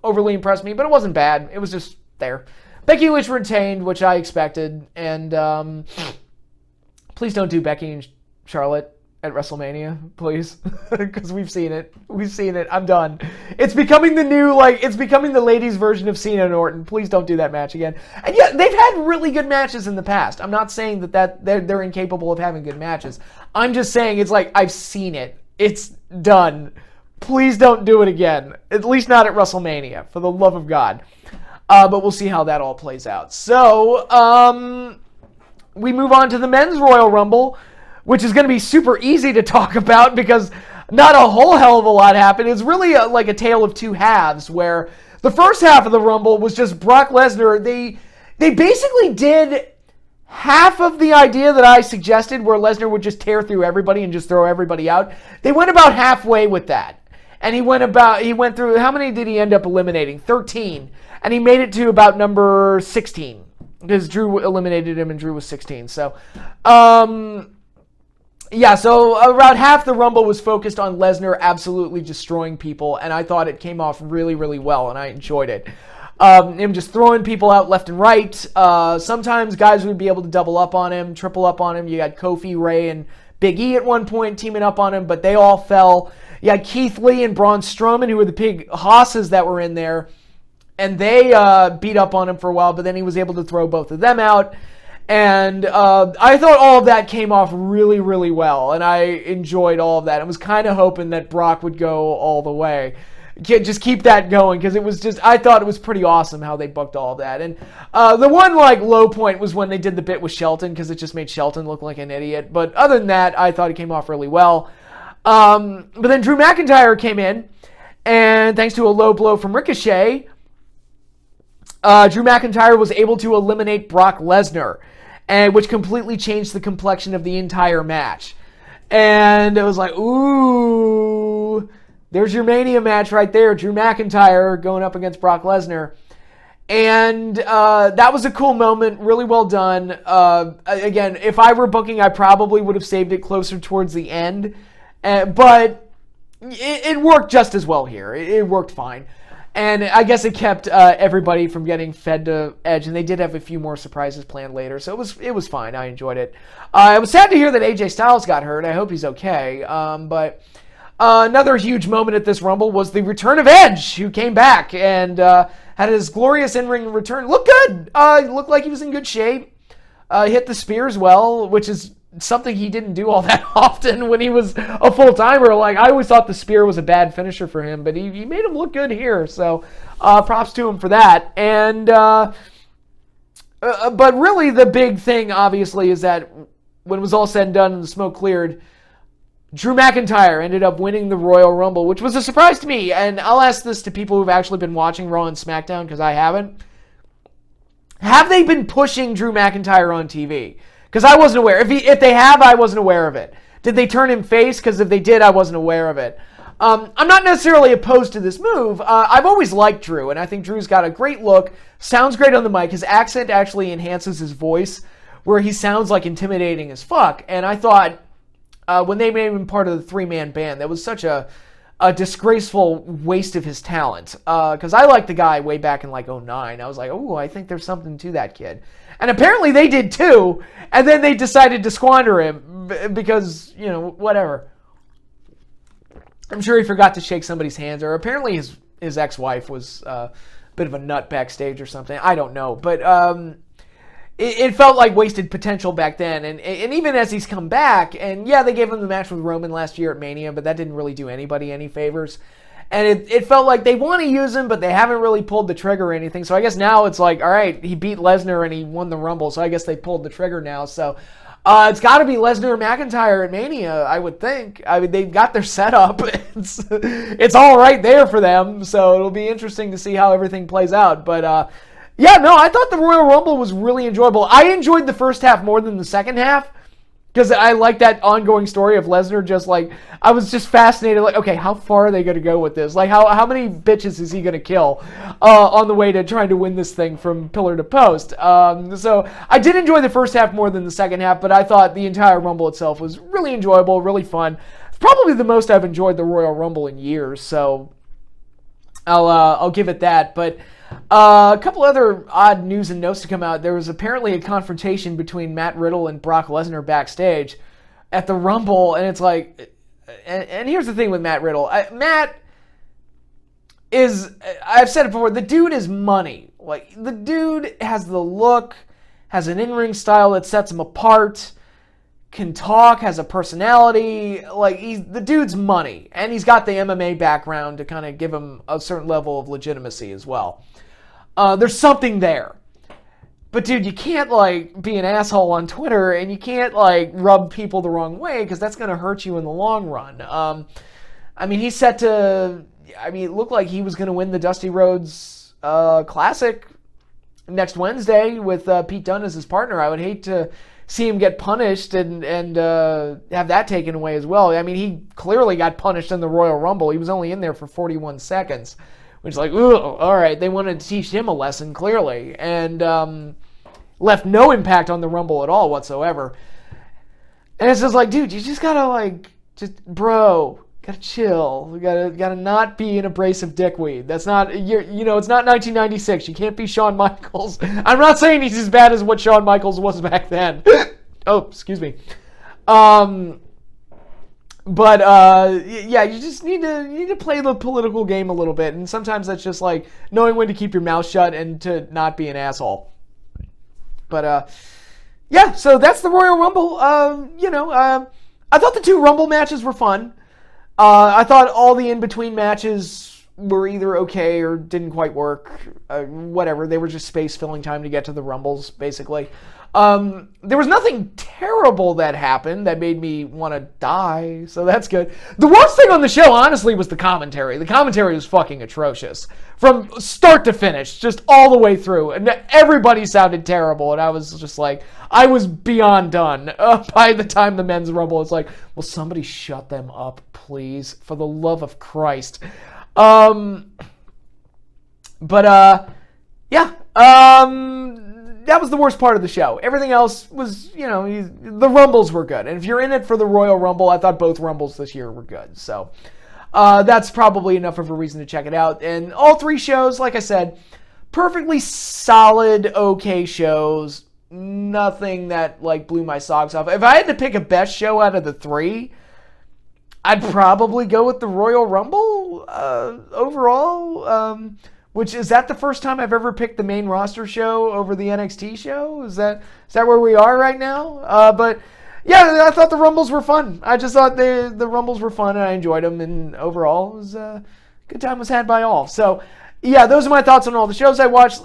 overly impress me, but it wasn't bad. It was just there. Becky Lynch retained, which I expected, and please don't do Becky and Charlotte at WrestleMania, please, because we've seen it. I'm done. It's becoming the ladies' version of Cena and Orton. Please don't do that match again. And yeah, they've had really good matches in the past. I'm not saying that they're incapable of having good matches. I'm just saying it's like, I've seen it. It's done. Please don't do it again. At least not at WrestleMania, for the love of God. But we'll see how that all plays out. So, we move on to the Men's Royal Rumble, which is going to be super easy to talk about because not a whole hell of a lot happened. It's really like a tale of two halves, where the first half of the Rumble was just Brock Lesnar. They basically did half of the idea that I suggested, where Lesnar would just tear through everybody and just throw everybody out. They went about halfway with that. And he went through, how many did he end up eliminating? 13. And he made it to about number 16. Because Drew eliminated him and Drew was 16. So, yeah, so around half the Rumble was focused on Lesnar absolutely destroying people. And I thought it came off really, really well. And I enjoyed it. Him just throwing people out left and right. Sometimes guys would be able to double up on him, triple up on him. You got Kofi, Ray, and Big E at one point teaming up on him, but they all fell. Yeah, Keith Lee and Braun Strowman, who were the big hosses that were in there, and they beat up on him for a while, but then he was able to throw both of them out. And I thought all of that came off really, really well, and I enjoyed all of that. I was kind of hoping that Brock would go all the way. Just keep that going, because it was just, I thought it was pretty awesome how they booked all of that. And the one low point was when they did the bit with Shelton, because it just made Shelton look like an idiot. But other than that, I thought it came off really well. But then Drew McIntyre came in, and thanks to a low blow from Ricochet, Drew McIntyre was able to eliminate Brock Lesnar, and which completely changed the complexion of the entire match. And it was like, ooh, there's your Mania match right there. Drew McIntyre going up against Brock Lesnar. And that was a cool moment. Really well done. Again, if I were booking, I probably would have saved it closer towards the end. But it worked just as well here. It worked fine. And I guess it kept everybody from getting fed to Edge, and they did have a few more surprises planned later, so it was fine. I enjoyed it. I was sad to hear that AJ Styles got hurt. I hope he's okay. But another huge moment at this Rumble was the return of Edge, who came back and had his glorious in-ring return. Looked good. Looked like he was in good shape. Hit the spears well, which is something he didn't do all that often when he was a full-timer. Like, I always thought the spear was a bad finisher for him, but he made him look good here, so props to him for that. And but really the big thing, obviously, is that when it was all said and done and the smoke cleared, Drew McIntyre ended up winning the Royal Rumble, which was a surprise to me. And I'll ask this to people who've actually been watching Raw and SmackDown, because I haven't. Have they been pushing Drew McIntyre on TV? Because I wasn't aware. If they have, I wasn't aware of it. Did they turn him face? Because if they did, I wasn't aware of it. I'm not necessarily opposed to this move. I've always liked Drew, and I think Drew's got a great look, sounds great on the mic. His accent actually enhances his voice, where he sounds like intimidating as fuck. And I thought when they made him part of the three-man band, that was such a disgraceful waste of his talent. Because I liked the guy way back in like '09. I was like, oh, I think there's something to that kid. And apparently they did too, and then they decided to squander him because, whatever. I'm sure he forgot to shake somebody's hands, or apparently his ex-wife was a bit of a nut backstage or something. I don't know, but it felt like wasted potential back then. And even as he's come back, and yeah, they gave him the match with Roman last year at Mania, but that didn't really do anybody any favors. And it felt like they want to use him, but they haven't really pulled the trigger or anything. So I guess now it's like, all right, he beat Lesnar and he won the Rumble, so I guess they pulled the trigger now. So it's got to be Lesnar or McIntyre at Mania, I would think. I mean, they've got their setup. It's all right there for them, so it'll be interesting to see how everything plays out. But yeah, no, I thought the Royal Rumble was really enjoyable. I enjoyed the first half more than the second half, because I like that ongoing story of Lesnar. Just like, I was just fascinated, like, okay, how far are they going to go with this? Like, how many bitches is he going to kill on the way to trying to win this thing from pillar to post? So I did enjoy the first half more than the second half, but I thought the entire Rumble itself was really enjoyable, really fun. Probably the most I've enjoyed the Royal Rumble in years, so I'll give it that. But a couple other odd news and notes to come out. There was apparently a confrontation between Matt Riddle and Brock Lesnar backstage at the Rumble, and it's like, and here's the thing with Matt Riddle. Matt is, I've said it before, the dude is money. Like, the dude has the look, has an in-ring style that sets him apart, can talk, has a personality. Like, the dude's money, and he's got the MMA background to kind of give him a certain level of legitimacy as well. There's something there. But dude, you can't like be an asshole on Twitter, and you can't like rub people the wrong way, because that's going to hurt you in the long run. I mean, he's set to, it looked like he was going to win the Dusty Rhodes Classic next Wednesday with Pete Dunne as his partner. I would hate to see him get punished and have that taken away as well. I mean, he clearly got punished in the Royal Rumble. He was only in there for 41 seconds. Which is like, ooh, all right, they wanted to teach him a lesson, clearly. And left no impact on the Rumble at all whatsoever. And it's just like, dude, you just gotta like, bro, gotta chill. You gotta not be an abrasive dickweed. That's not, it's not 1996. You can't be Shawn Michaels. I'm not saying he's as bad as what Shawn Michaels was back then. Oh, excuse me. But yeah, you just need to play the political game a little bit, and sometimes that's just like knowing when to keep your mouth shut and to not be an asshole. But yeah, so that's the Royal Rumble. I thought the 2 Rumble matches were fun. I thought all the in-between matches were either okay or didn't quite work. Whatever, they were just space-filling time to get to the Rumbles, basically. There was nothing terrible that happened that made me want to die, so that's good. The worst thing on the show, honestly, was the commentary. The commentary was fucking atrocious. From start to finish, just all the way through. And everybody sounded terrible, and I was just like, I was beyond done. By the time the men's Rumble, it's like, will somebody shut them up, please? For the love of Christ. Yeah. That was the worst part of the show. Everything else was, the Rumbles were good. And if you're in it for the Royal Rumble, I thought both Rumbles this year were good. So that's probably enough of a reason to check it out. And all 3 shows, like I said, perfectly solid, okay shows. Nothing that, like, blew my socks off. If I had to pick a best show out of the 3, I'd probably go with the Royal Rumble overall. Which, is that the first time I've ever picked the main roster show over the NXT show? Is that where we are right now? But yeah, I thought the Rumbles were fun. I just thought the Rumbles were fun and I enjoyed them. And overall, it was a good time was had by all. So yeah, those are my thoughts on all the shows I watched.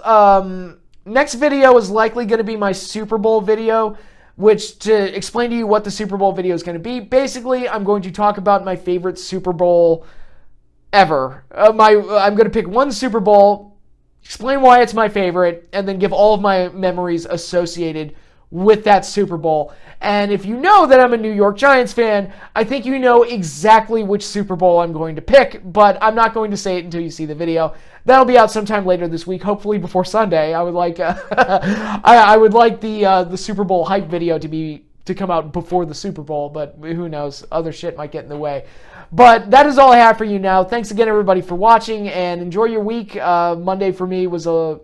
Next video is likely going to be my Super Bowl video, which, to explain to you what the Super Bowl video is going to be, basically I'm going to talk about my favorite Super Bowl ever. I'm going to pick one Super Bowl, explain why it's my favorite, and then give all of my memories associated with that Super Bowl. And if you know that I'm a New York Giants fan, I think you know exactly which Super Bowl I'm going to pick, but I'm not going to say it until you see the video. That'll be out sometime later this week, hopefully before Sunday. I would like I would like the Super Bowl hype video to come out before the Super Bowl, but who knows? Other shit might get in the way. But that is all I have for you now. Thanks again, everybody, for watching, and enjoy your week. Monday for me was a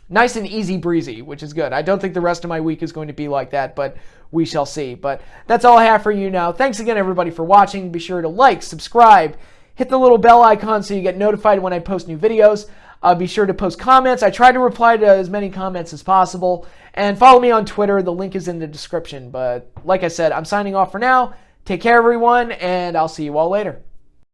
nice and easy breezy, which is good. I don't think the rest of my week is going to be like that, but we shall see. But that's all I have for you now. Thanks again, everybody, for watching. Be sure to like, subscribe, hit the little bell icon so you get notified when I post new videos. Be sure to post comments. I try to reply to as many comments as possible. And follow me on Twitter. The link is in the description. But like I said, I'm signing off for now. Take care, everyone, and I'll see you all later.